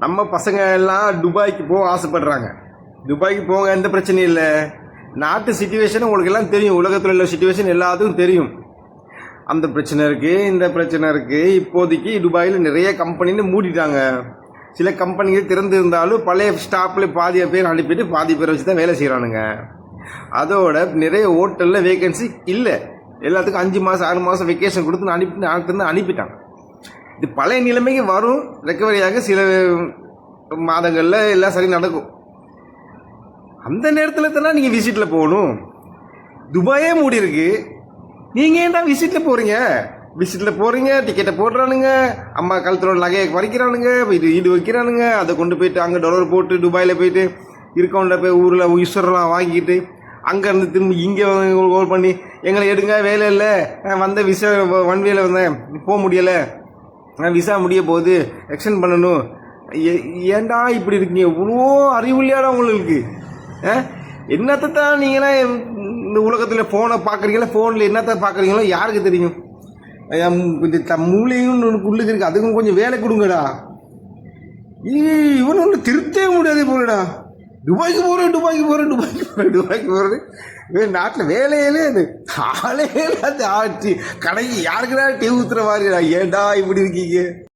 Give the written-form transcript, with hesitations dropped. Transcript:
நம்ம பசங்க எல்லாம் துபாய்க்கு போக ஆசைப்படுறாங்க. துபாய்க்கு போக எந்த பிரச்சனையும் இல்லை. நாட்டு சிச்சுவேஷன் உங்களுக்கு எல்லாம் தெரியும். உலகத்தில் உள்ள சிச்சுவேஷன் எல்லாத்துக்கும் தெரியும். அந்த பிரச்சனை இருக்குது, இந்த பிரச்சனை இருக்குது. இப்போதைக்கு துபாயில் நிறைய கம்பெனின்னு மூடிட்டாங்க. சில கம்பெனிகள் திறந்து இருந்தாலும் பழைய ஸ்டாஃபில் பாதி பேர் அனுப்பிட்டு பாதி பேரை வச்சு தான் வேலை செய்கிறானுங்க. அதோட நிறைய ஹோட்டலில் வேகன்சி இல்லை. எல்லாத்துக்கும் 5 மாதம் 6 மாதம் வெக்கேஷன் கொடுத்து அனுப்பிட்டாங்க. இது பழைய நிலைமைக்கு வரும். ரெக்கவரியாக சில மாதங்களில் எல்லாம் சரி நடக்கும். அந்த நேரத்தில் தானே நீங்கள் விசிட்டில் போகணும். துபாயே மூடி இருக்கு, நீங்கள் ஏன்டா விசிட்டில் போகிறீங்க? விசிட்டில் போகிறீங்க, டிக்கெட்டை போடுறானுங்க, அம்மா கழுத்தோட நகையை பறிக்கிறானுங்க, ஈடு வைக்கிறானுங்க. அதை கொண்டு போயிட்டு அங்கே $1 போட்டு துபாயில் போயிட்டு இருக்கவன்ட போய் ஊரில் ஈஸ்வரெலாம் வாங்கிட்டு அங்கேருந்து திரும்பி இங்கே கோல் பண்ணி எங்களை எடுங்க, வேலை இல்லை, வந்த விசா ஒன்வேல வந்தேன், போக முடியலை, விசா முடிய போகுது, எக்ஸ்டெண்ட் பண்ணணும். ஏன்டா இப்படி இருக்கீங்க? இவ்வளோ அறிவுள்ளையாடா உங்களுக்கு? என்னத்தை தான் நீங்களாம் இந்த உலகத்தில் ஃபோனை பார்க்குறீங்களா? ஃபோனில் என்னத்தை பார்க்குறீங்களோ யாருக்கு தெரியும்? கொஞ்சம் மூளையும் உள்ளுக்கு இருக்குது, அதுக்கும் கொஞ்சம் வேலை கொடுங்கடா. இவன் ஒன்று திருத்தவே முடியாது போலடா. துபாய்க்கு போகிறேன் நாட்டில் வேலையிலே அது ஆளே ஆச்சு கடைக்கு யாருக்குதான் டீ ஊற்றுற மாதிரி. ஏன்டா இப்படி இருக்கீங்க?